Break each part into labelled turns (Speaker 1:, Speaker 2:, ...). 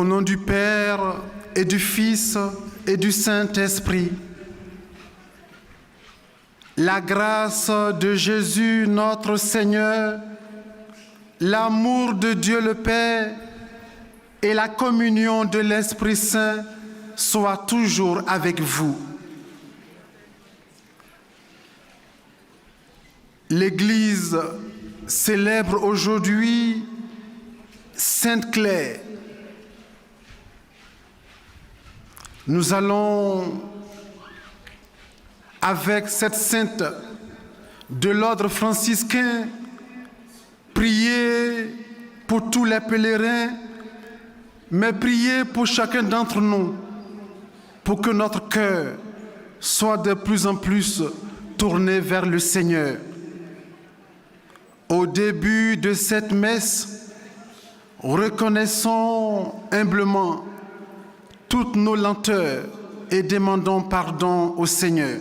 Speaker 1: Au nom du Père et du Fils et du Saint-Esprit, la grâce de Jésus notre Seigneur, l'amour de Dieu le Père et la communion de l'Esprit Saint soient toujours avec vous. L'Église célèbre aujourd'hui Sainte Claire. Nous allons, avec cette sainte de l'ordre franciscain, prier pour tous les pèlerins, mais prier pour chacun d'entre nous, pour que notre cœur soit de plus en plus tourné vers le Seigneur. Au début de cette messe, reconnaissons humblement toutes nos lenteurs et demandons pardon au Seigneur.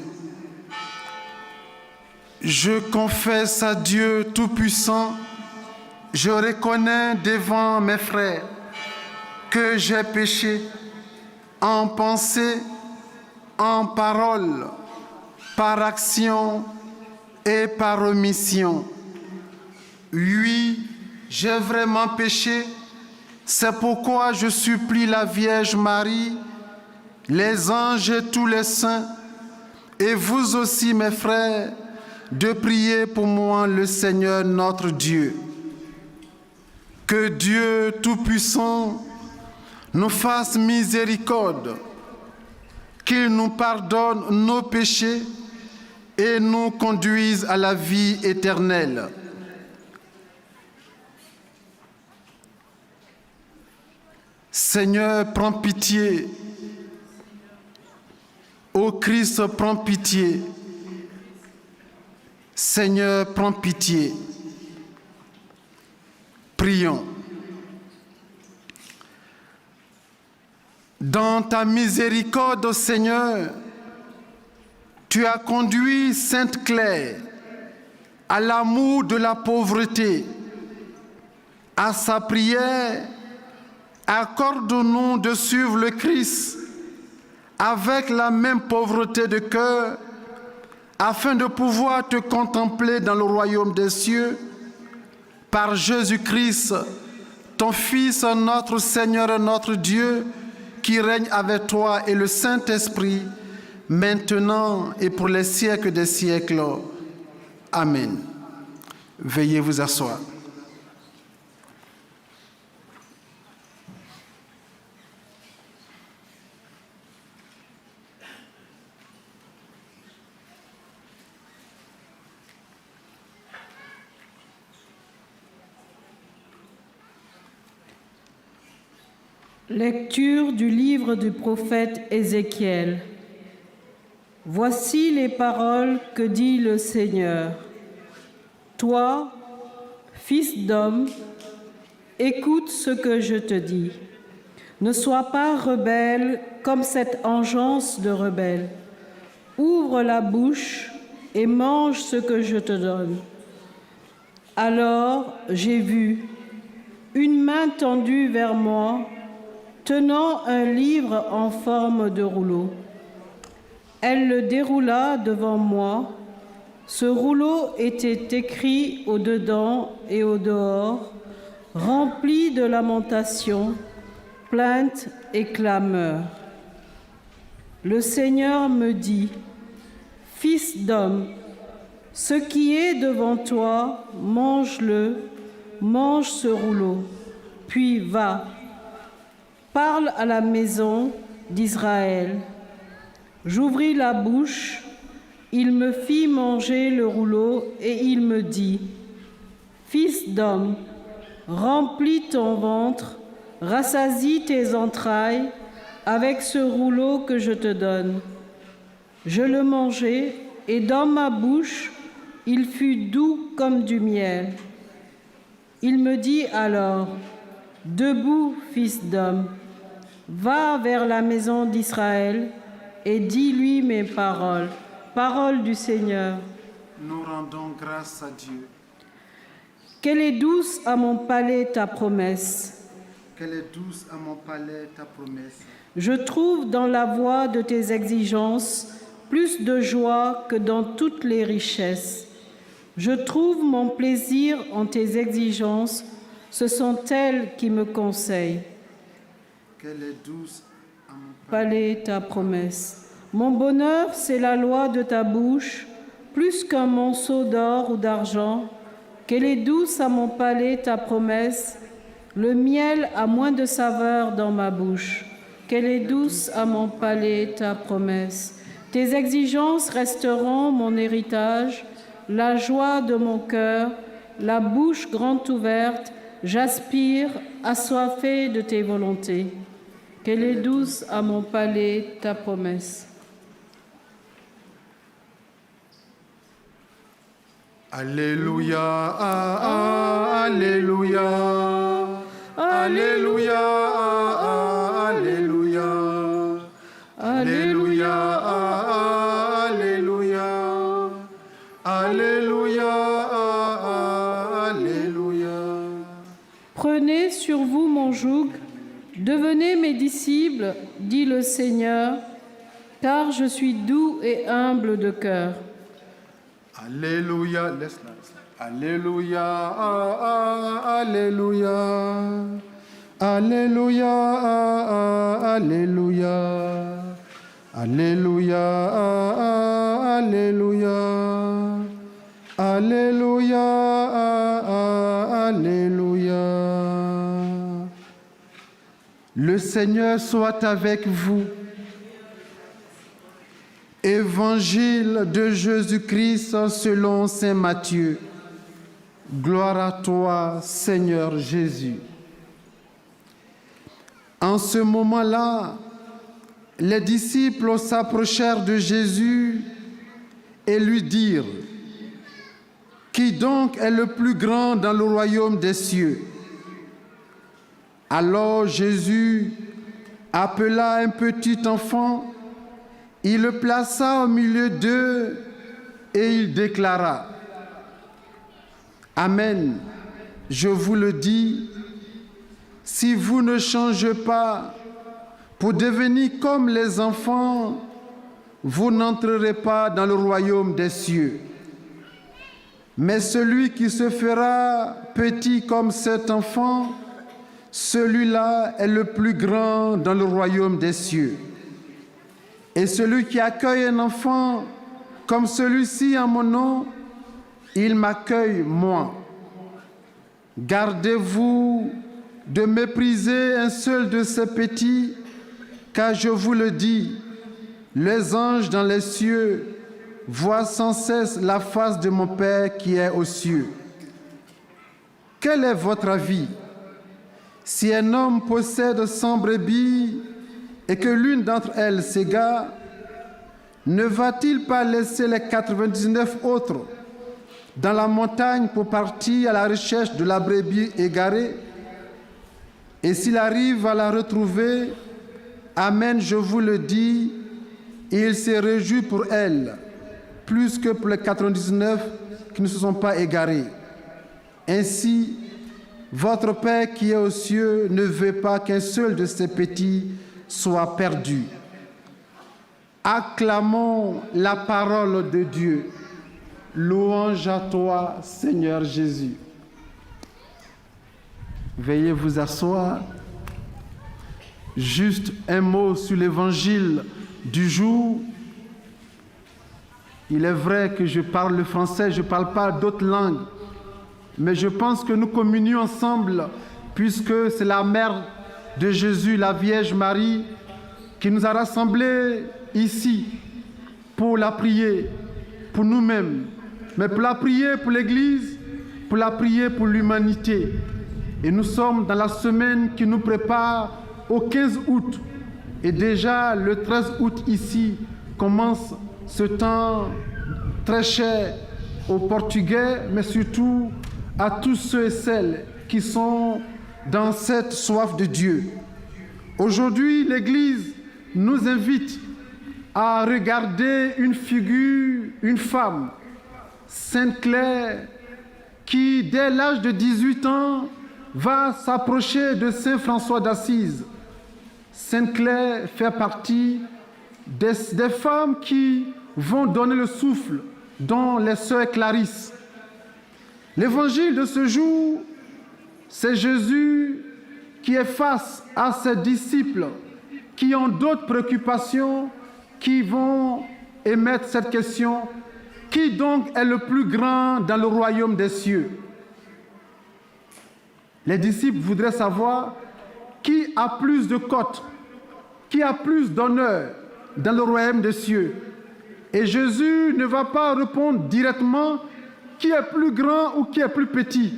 Speaker 1: Je confesse à Dieu Tout-Puissant, je reconnais devant mes frères que j'ai péché en pensée, en parole, par action et par omission. Oui, j'ai vraiment péché. C'est pourquoi je supplie la Vierge Marie, les anges et tous les saints, et vous aussi, mes frères, de prier pour moi le Seigneur notre Dieu. Que Dieu Tout-Puissant nous fasse miséricorde, qu'il nous pardonne nos péchés et nous conduise à la vie éternelle. Seigneur, prends pitié. Ô Christ, prends pitié. Seigneur, prends pitié. Prions. Dans ta miséricorde, Seigneur, tu as conduit Sainte Claire à l'amour de la pauvreté, à sa prière. Accorde-nous de suivre le Christ avec la même pauvreté de cœur, afin de pouvoir te contempler dans le royaume des cieux, par Jésus-Christ, ton Fils, notre Seigneur et notre Dieu, qui règne avec toi et le Saint-Esprit, maintenant et pour les siècles des siècles. Amen. Veuillez vous asseoir.
Speaker 2: Lecture du livre du prophète Ézéchiel. Voici les paroles que dit le Seigneur. Toi, fils d'homme, écoute ce que je te dis. Ne sois pas rebelle comme cette engeance de rebelle. Ouvre la bouche et mange ce que je te donne. Alors j'ai vu une main tendue vers moi, tenant un livre en forme de rouleau. Elle le déroula devant moi. Ce rouleau était écrit au-dedans et au-dehors, rempli de lamentations, plaintes et clameurs. Le Seigneur me dit, « Fils d'homme, ce qui est devant toi, mange-le, mange ce rouleau, puis va. Parle à la maison d'Israël. » J'ouvris la bouche, il me fit manger le rouleau et il me dit, « Fils d'homme, remplis ton ventre, rassasie tes entrailles avec ce rouleau que je te donne. » Je le mangeai et dans ma bouche, il fut doux comme du miel. Il me dit alors, « Debout, fils d'homme, va vers la maison d'Israël et dis-lui mes paroles. » Parole du Seigneur.
Speaker 1: Nous rendons grâce à Dieu.
Speaker 2: Qu'elle est douce à mon palais ta promesse,
Speaker 1: Qu'elle est douce à mon palais ta promesse.
Speaker 2: Je trouve dans la voie de tes exigences plus de joie que dans toutes les richesses. Je trouve mon plaisir en tes exigences, ce sont elles qui me conseillent.
Speaker 1: Qu'elle est douce à mon
Speaker 2: Palais ta promesse. Mon bonheur, c'est la loi de ta bouche, plus qu'un monceau d'or ou d'argent. Qu'elle est douce à mon palais ta promesse. Le miel a moins de saveur dans ma bouche. Qu'elle est douce à mon palais ta promesse. Tes exigences resteront mon héritage, la joie de mon cœur, la bouche grande ouverte, j'aspire, assoiffé de tes volontés. Qu'elle est douce à mon palais ta promesse.
Speaker 1: Alléluia, Alléluia, Alléluia, Alléluia, Alléluia, Alléluia, Alléluia, Alléluia.
Speaker 2: Prenez sur vous mon joug, devenez mes disciples, dit le Seigneur, car je suis doux et humble de cœur.
Speaker 1: Alléluia, laisse-la. Alléluia, Alléluia, Alléluia, Alléluia, Alléluia, Alléluia, Alléluia, Alléluia. Le Seigneur soit avec vous. Évangile de Jésus-Christ selon saint Matthieu. Gloire à toi, Seigneur Jésus. En ce moment-là, les disciples s'approchèrent de Jésus et lui dirent: Qui donc est le plus grand dans le royaume des cieux? Alors Jésus appela un petit enfant, il le plaça au milieu d'eux et il déclara: Amen, je vous le dis, si vous ne changez pas pour devenir comme les enfants, vous n'entrerez pas dans le royaume des cieux. Mais celui qui se fera petit comme cet enfant, celui-là est le plus grand dans le royaume des cieux. Et celui qui accueille un enfant comme celui-ci en mon nom, il m'accueille moi. Gardez-vous de mépriser un seul de ces petits, car je vous le dis, les anges dans les cieux voient sans cesse la face de mon Père qui est aux cieux. Quel est votre avis? Si un homme possède 100 brebis et que l'une d'entre elles s'égare, ne va-t-il pas laisser les 99 autres dans la montagne pour partir à la recherche de la brebis égarée? Et s'il arrive à la retrouver, amen, je vous le dis, il se réjouit pour elle, plus que pour les 99 qui ne se sont pas égarés. Ainsi, votre Père qui est aux cieux ne veut pas qu'un seul de ces petits soit perdu. Acclamons la parole de Dieu. Louange à toi, Seigneur Jésus. Veuillez vous asseoir. Juste un mot sur l'évangile du jour. Il est vrai que je parle le français, je ne parle pas d'autres langues, mais je pense que nous communions ensemble puisque c'est la mère de Jésus, la Vierge Marie, qui nous a rassemblés ici pour la prier, pour nous-mêmes, mais pour la prier pour l'Église, pour la prier pour l'humanité. Et nous sommes dans la semaine qui nous prépare au 15 août. Et déjà, le 13 août ici, commence ce temps très cher aux Portugais, mais surtout à tous ceux et celles qui sont dans cette soif de Dieu. Aujourd'hui, l'Église nous invite à regarder une figure, une femme, Sainte Claire, qui, dès l'âge de 18 ans, va s'approcher de Saint François d'Assise. Sainte Claire fait partie des femmes qui vont donner le souffle, dont les sœurs Clarisse. L'évangile de ce jour, c'est Jésus qui est face à ses disciples qui ont d'autres préoccupations, qui vont émettre cette question: qui donc est le plus grand dans le royaume des cieux? Les disciples voudraient savoir qui a plus de cotes, qui a plus d'honneur dans le royaume des cieux. Et Jésus ne va pas répondre directement qui est plus grand ou qui est plus petit,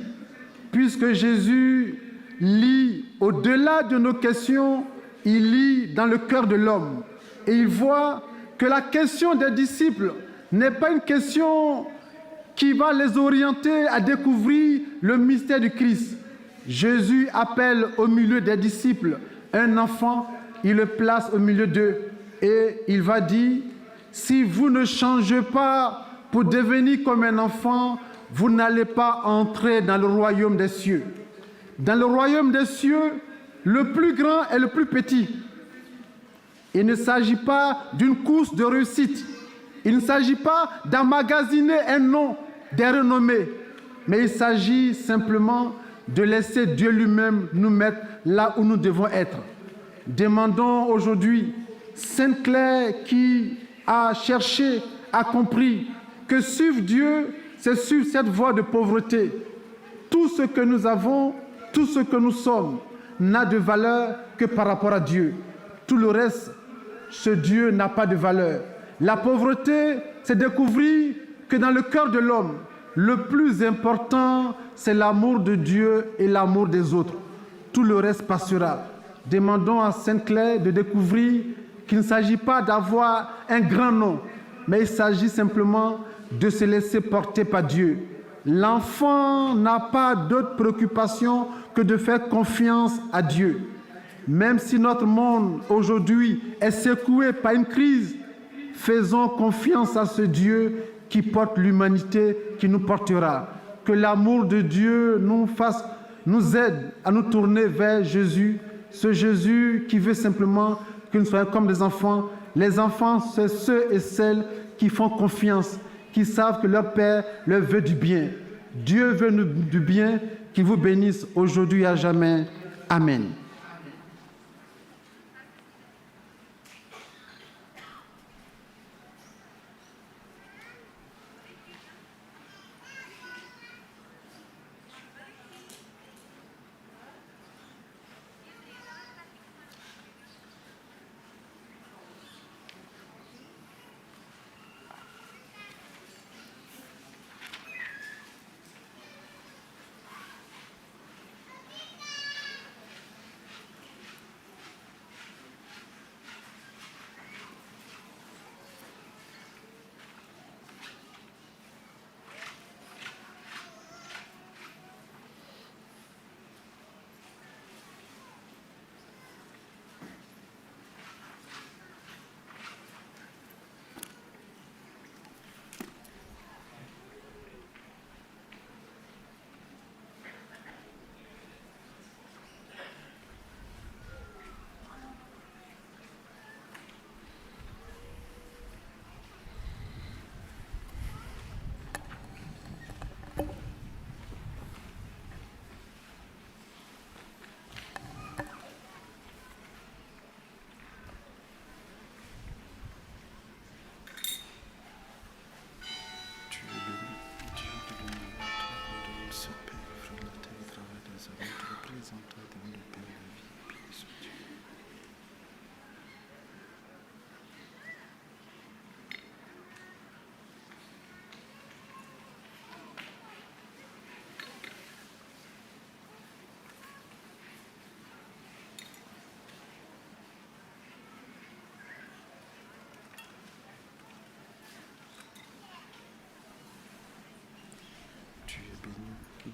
Speaker 1: puisque Jésus lit au-delà de nos questions, il lit dans le cœur de l'homme. Et il voit que la question des disciples n'est pas une question qui va les orienter à découvrir le mystère du Christ. Jésus appelle au milieu des disciples un enfant, il le place au milieu d'eux et il va dire: si vous ne changez pas pour devenir comme un enfant, vous n'allez pas entrer dans le royaume des cieux. Dans le royaume des cieux, le plus grand est le plus petit. Il ne s'agit pas d'une course de réussite. Il ne s'agit pas d'emmagasiner un nom, des renommées, mais il s'agit simplement de laisser Dieu lui-même nous mettre là où nous devons être. Demandons aujourd'hui Sainte Claire qui a cherché, a compris que suivre Dieu, c'est suivre cette voie de pauvreté. Tout ce que nous avons, tout ce que nous sommes, n'a de valeur que par rapport à Dieu. Tout le reste, ce Dieu n'a pas de valeur. La pauvreté, c'est découvrir que dans le cœur de l'homme, le plus important, c'est l'amour de Dieu et l'amour des autres. Tout le reste passera. Demandons à Sainte Claire de découvrir qu'il ne s'agit pas d'avoir un grand nom, mais il s'agit simplement de se laisser porter par Dieu. L'enfant n'a pas d'autre préoccupation que de faire confiance à Dieu. Même si notre monde aujourd'hui est secoué par une crise, faisons confiance à ce Dieu qui porte l'humanité, qui nous portera. Que l'amour de Dieu nous aide à nous tourner vers Jésus, ce Jésus qui veut simplement que nous soyons comme des enfants. Les enfants, c'est ceux et celles qui font confiance, qui savent que leur Père leur veut du bien. Dieu veut nous du bien, qu'il vous bénisse aujourd'hui et à jamais. Amen.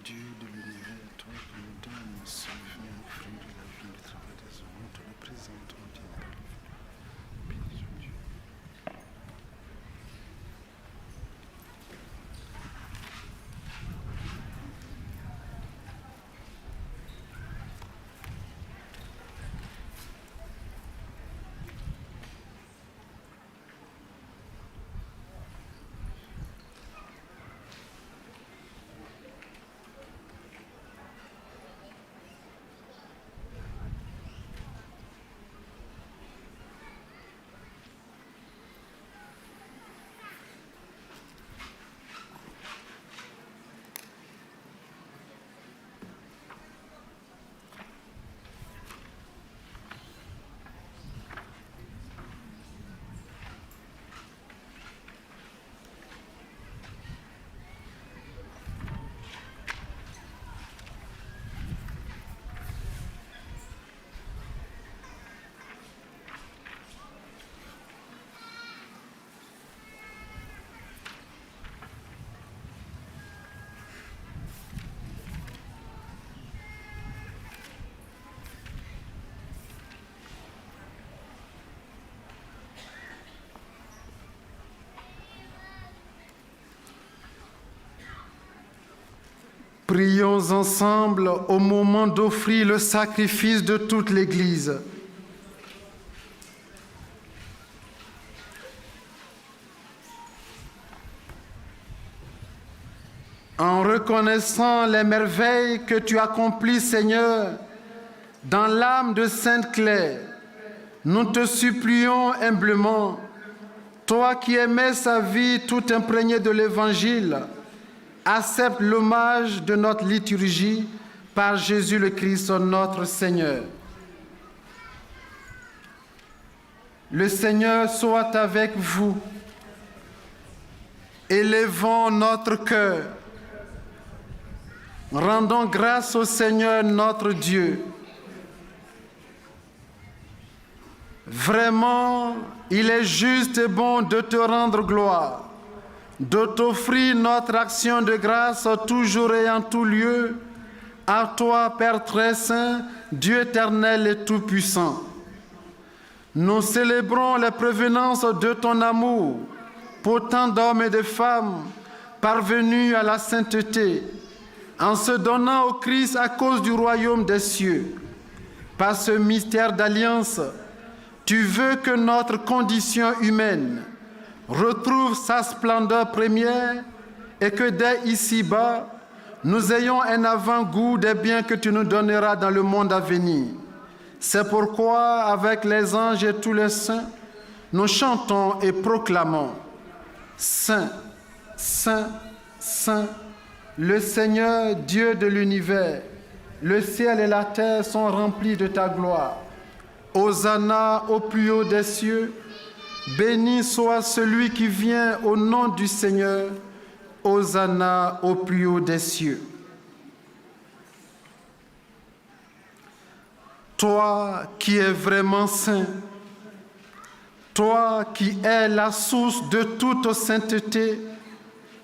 Speaker 3: Dieu de l'univers, toi qui nous donnes ce vin, fruit de la vie, du travail des hommes, nous te le présentons, Dieu. Bénissons Dieu.
Speaker 1: Prions ensemble au moment d'offrir le sacrifice de toute l'Église. En reconnaissant les merveilles que tu accomplis, Seigneur, dans l'âme de Sainte Claire, nous te supplions humblement, toi qui aimais sa vie tout imprégnée de l'Évangile, accepte l'hommage de notre liturgie par Jésus le Christ, notre Seigneur. Le Seigneur soit avec vous. Élevons notre cœur. Rendons grâce au Seigneur notre Dieu. Vraiment, il est juste et bon de te rendre gloire, de t'offrir notre action de grâce toujours et en tout lieu, à toi, Père très saint, Dieu éternel et tout-puissant. Nous célébrons la prévenance de ton amour pour tant d'hommes et de femmes parvenus à la sainteté, en se donnant au Christ à cause du royaume des cieux. Par ce mystère d'alliance, tu veux que notre condition humaine retrouve sa splendeur première et que dès ici-bas, nous ayons un avant-goût des biens que tu nous donneras dans le monde à venir. C'est pourquoi, avec les anges et tous les saints, nous chantons et proclamons « Saint, Saint, Saint, le Seigneur, Dieu de l'univers, le ciel et la terre sont remplis de ta gloire. Hosanna au plus haut des cieux, béni soit celui qui vient au nom du Seigneur. Hosanna au plus haut des cieux. » Toi qui es vraiment saint, toi qui es la source de toute sainteté,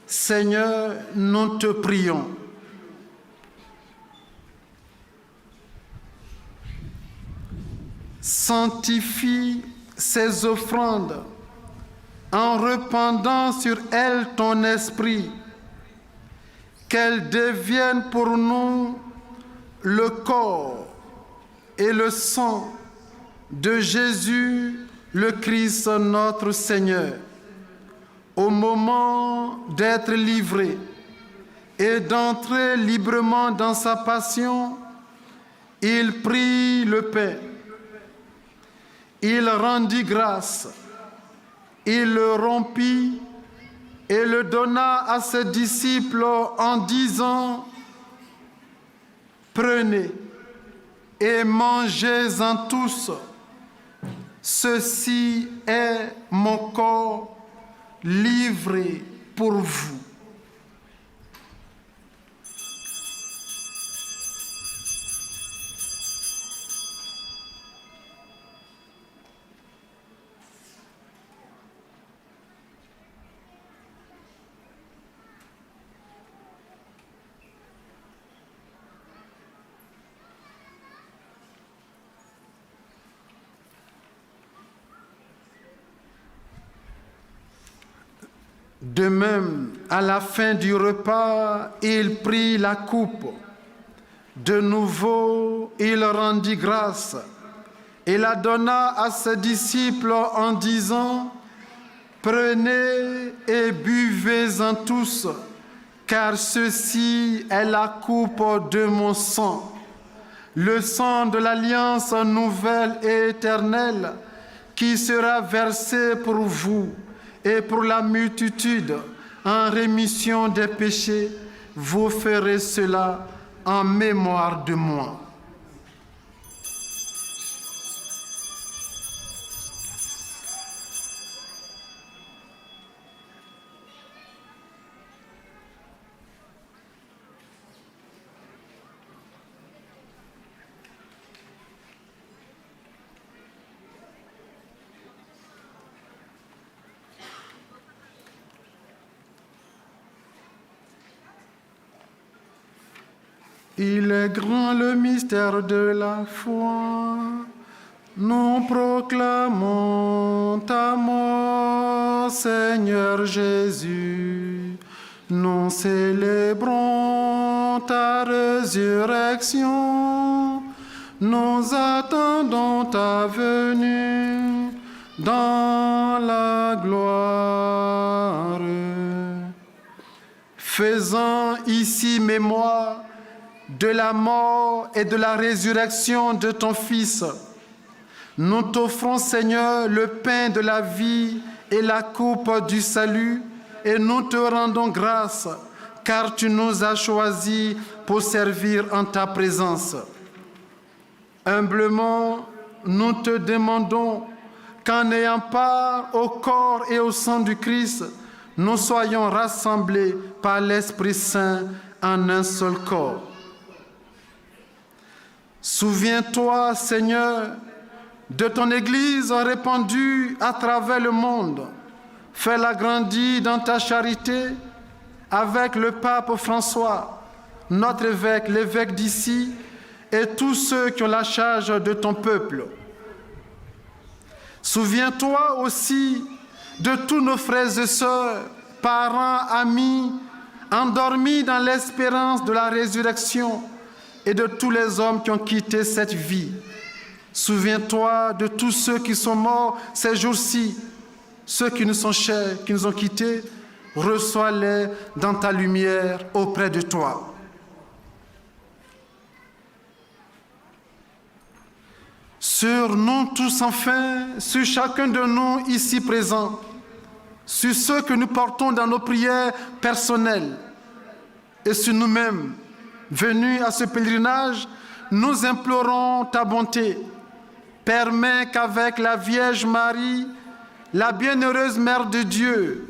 Speaker 1: Seigneur, nous te prions. Sanctifie ces offrandes en répandant sur elles ton esprit, qu'elles deviennent pour nous le corps et le sang de Jésus, le Christ notre Seigneur. Au moment d'être livré et d'entrer librement dans sa passion, il prit le pain, il rendit grâce, il le rompit et le donna à ses disciples en disant « Prenez et mangez-en tous, ceci est mon corps livré pour vous. » De même, à la fin du repas, il prit la coupe. De nouveau, il rendit grâce et la donna à ses disciples en disant « Prenez et buvez-en tous, car ceci est la coupe de mon sang, le sang de l'alliance nouvelle et éternelle qui sera versé pour vous et pour la multitude en rémission des péchés. Vous ferez cela en mémoire de moi. » Il est grand le mystère de la foi. Nous proclamons ta mort, Seigneur Jésus. nous célébrons ta résurrection, nous attendons ta venue dans la gloire. Faisons ici mémoire de la mort et de la résurrection de ton Fils. Nous t'offrons, Seigneur, le pain de la vie et la coupe du salut, et nous te rendons grâce, car tu nous as choisis pour servir en ta présence. Humblement, nous te demandons qu'en ayant part au corps et au sang du Christ, nous soyons rassemblés par l'Esprit Saint en un seul corps. Souviens-toi, Seigneur, de ton Église répandue à travers le monde. Fais-la grandir dans ta charité avec le pape François, notre évêque, l'évêque d'ici, et tous ceux qui ont la charge de ton peuple. Souviens-toi aussi de tous nos frères et sœurs, parents, amis, endormis dans l'espérance de la résurrection, et de tous les hommes qui ont quitté cette vie. Souviens-toi de tous ceux qui sont morts ces jours-ci, ceux qui nous sont chers, qui nous ont quittés. Reçois-les dans ta lumière auprès de toi. Sur nous tous enfin, sur chacun de nous ici présents, sur ceux que nous portons dans nos prières personnelles et sur nous-mêmes, venus à ce pèlerinage, nous implorons ta bonté. Permets qu'avec la Vierge Marie, la bienheureuse Mère de Dieu,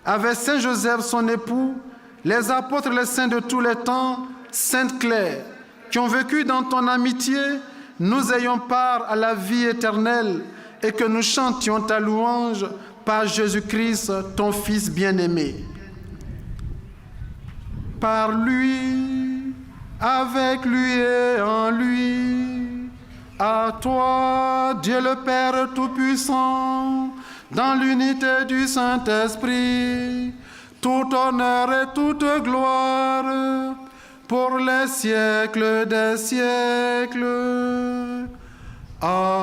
Speaker 1: avec Saint Joseph son époux, les apôtres, les saints de tous les temps, Sainte Claire, qui ont vécu dans ton amitié, nous ayons part à la vie éternelle et que nous chantions ta louange par Jésus-Christ, ton Fils bien-aimé. Par lui, avec lui et en lui, à toi, Dieu le Père Tout-Puissant, dans l'unité du Saint-Esprit, tout honneur et toute gloire, pour les siècles des siècles. Amen.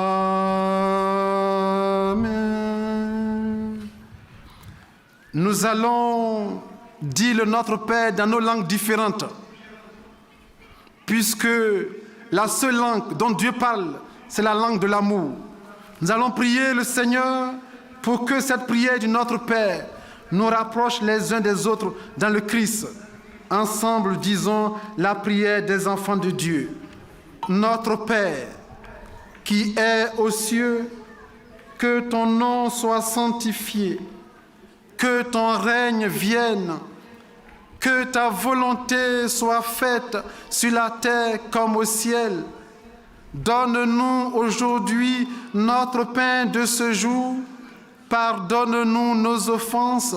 Speaker 1: Nous allons dire le Notre Père dans nos langues différentes, puisque la seule langue dont Dieu parle, c'est la langue de l'amour. Nous allons prier le Seigneur pour que cette prière du Notre Père nous rapproche les uns des autres dans le Christ. Ensemble, disons la prière des enfants de Dieu. Notre Père, qui es aux cieux, que ton nom soit sanctifié, que ton règne vienne, que ta volonté soit faite sur la terre comme au ciel. Donne-nous aujourd'hui notre pain de ce jour. Pardonne-nous nos offenses,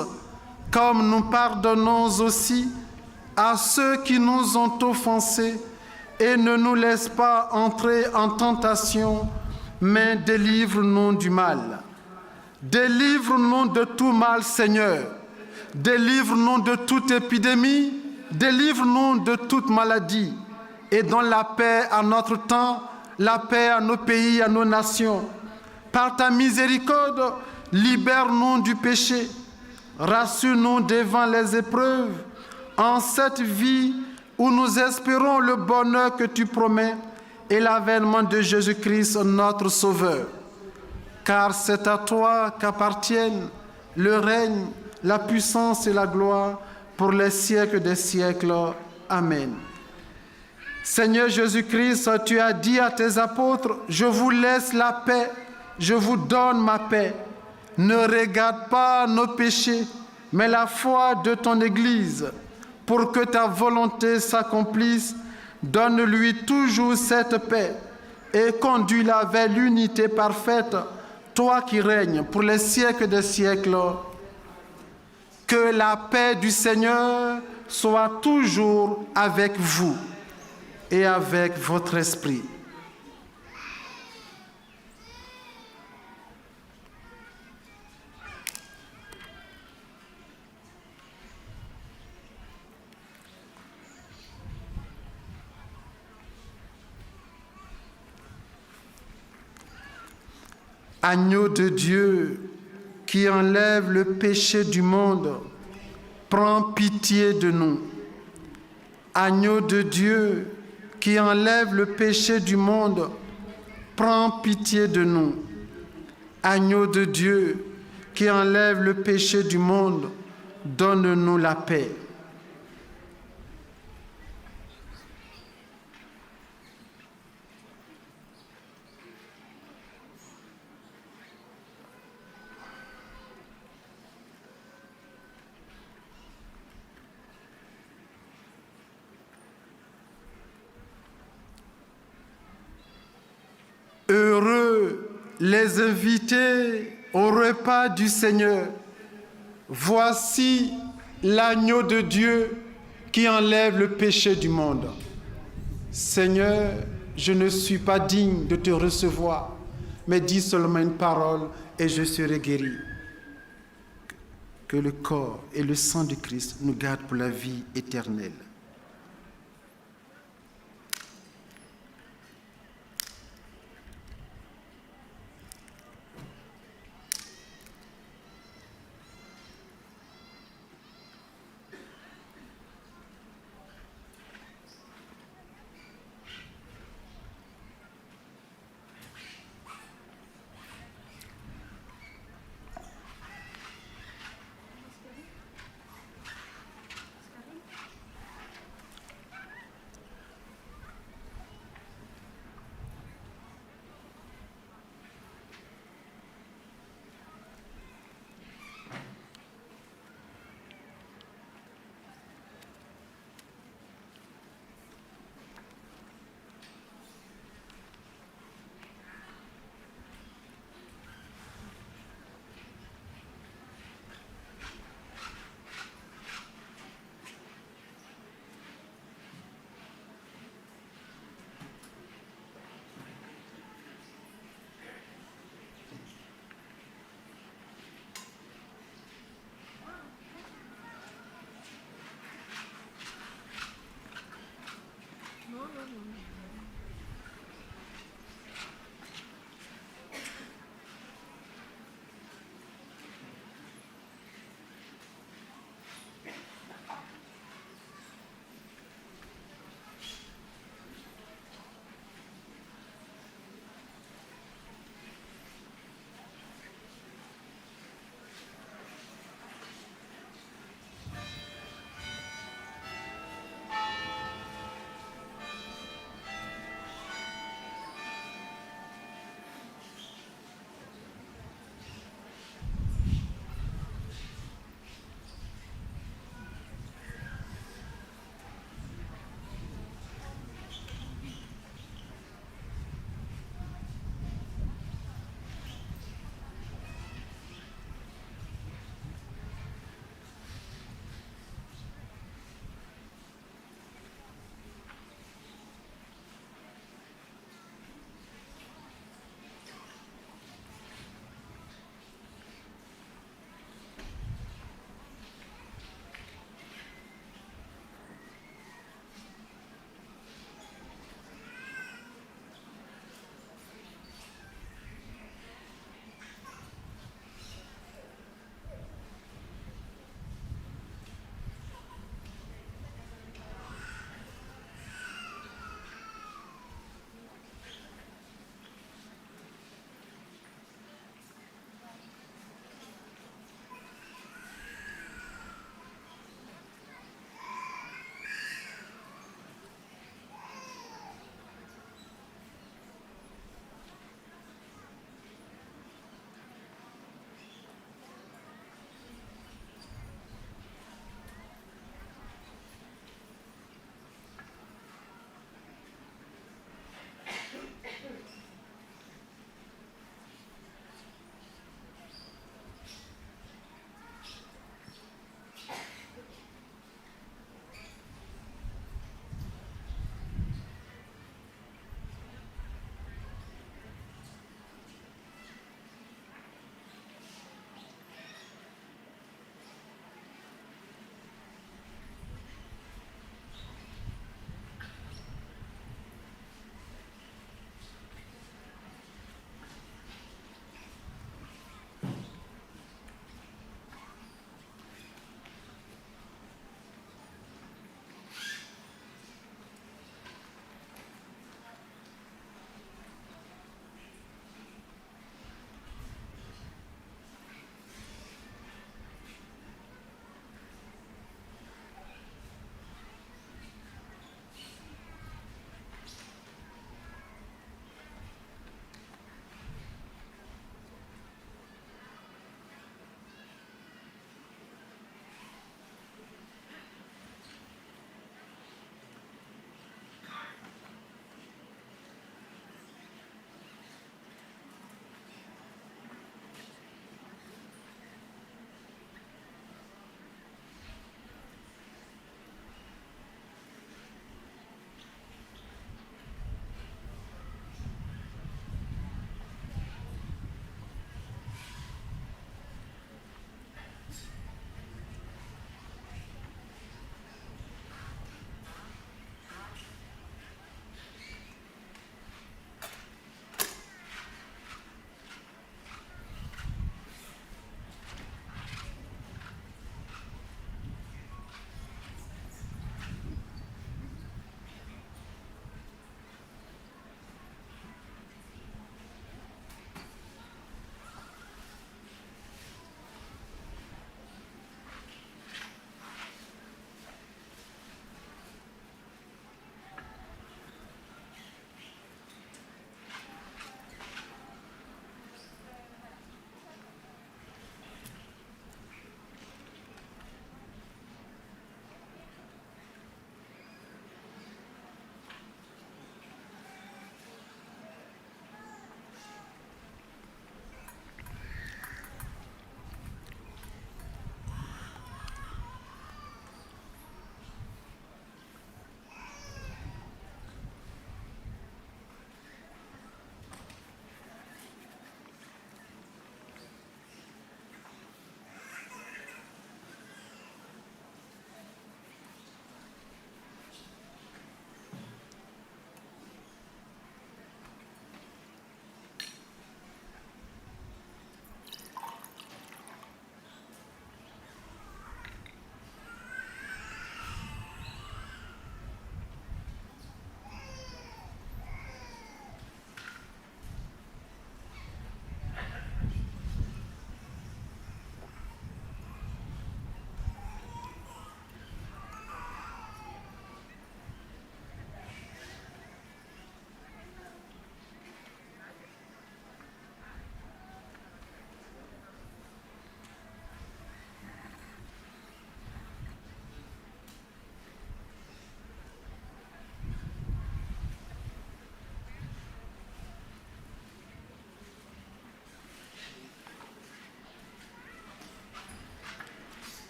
Speaker 1: comme nous pardonnons aussi à ceux qui nous ont offensés. Et ne nous laisse pas entrer en tentation, mais délivre-nous du mal. Délivre-nous de tout mal, Seigneur. Délivre-nous de toute épidémie, délivre-nous de toute maladie, et donne la paix à notre temps, la paix à nos pays, à nos nations. Par ta miséricorde, libère-nous du péché, rassure-nous devant les épreuves, en cette vie où nous espérons le bonheur que tu promets et l'avènement de Jésus-Christ, notre Sauveur. Car c'est à toi qu'appartiennent le règne, la puissance et la gloire pour les siècles des siècles. Amen. Seigneur Jésus-Christ, tu as dit à tes apôtres, « Je vous laisse la paix, je vous donne ma paix. Ne regarde pas nos péchés, mais la foi de ton Église. Pour que ta volonté s'accomplisse, donne-lui toujours cette paix et conduis-la vers l'unité parfaite, toi qui règnes pour les siècles des siècles. » Que la paix du Seigneur soit toujours avec vous et avec votre esprit. Agneau de Dieu qui enlève le péché du monde, prends pitié de nous. Agneau de Dieu qui enlève le péché du monde, prends pitié de nous. Agneau de Dieu qui enlève le péché du monde, donne-nous la paix. Heureux les invités au repas du Seigneur. Voici l'agneau de Dieu qui enlève le péché du monde. Seigneur, je ne suis pas digne de te recevoir, mais dis seulement une parole et je serai guéri. Que le corps et le sang de Christ nous gardent pour la vie éternelle.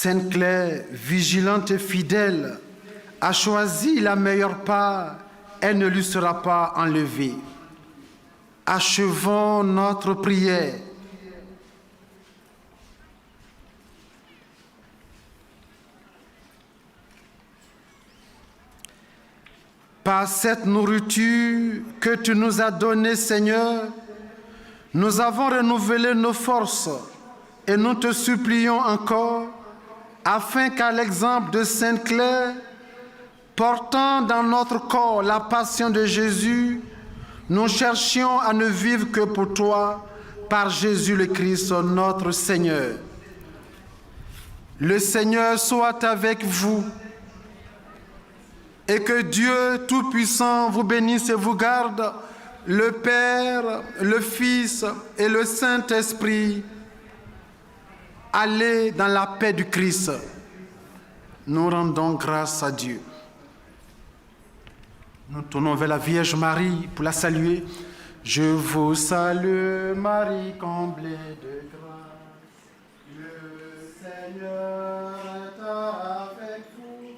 Speaker 1: Sainte Claire, vigilante et fidèle, a choisi la meilleure part, elle ne lui sera pas enlevée. Achevons notre prière. Par cette nourriture que tu nous as donnée, Seigneur, nous avons renouvelé nos forces et nous te supplions encore, afin qu'à l'exemple de Sainte Claire, portant dans notre corps la passion de Jésus, nous cherchions à ne vivre que pour toi, par Jésus le Christ, notre Seigneur. Le Seigneur soit avec vous et que Dieu Tout-Puissant vous bénisse et vous garde, le Père, le Fils et le Saint-Esprit. Allez dans la paix du Christ. Nous rendons grâce à Dieu. Nous tournons vers la Vierge Marie pour la saluer. Je vous salue, Marie, comblée de grâce. Le Seigneur est avec vous.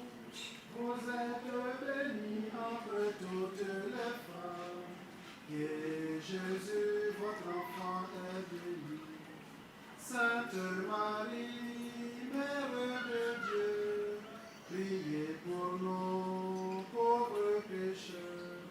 Speaker 1: Vous êtes bénie entre toutes les femmes. Et Jésus, votre enfant, est béni. Sainte Marie, Mère de Dieu, priez pour nous pauvres pécheurs,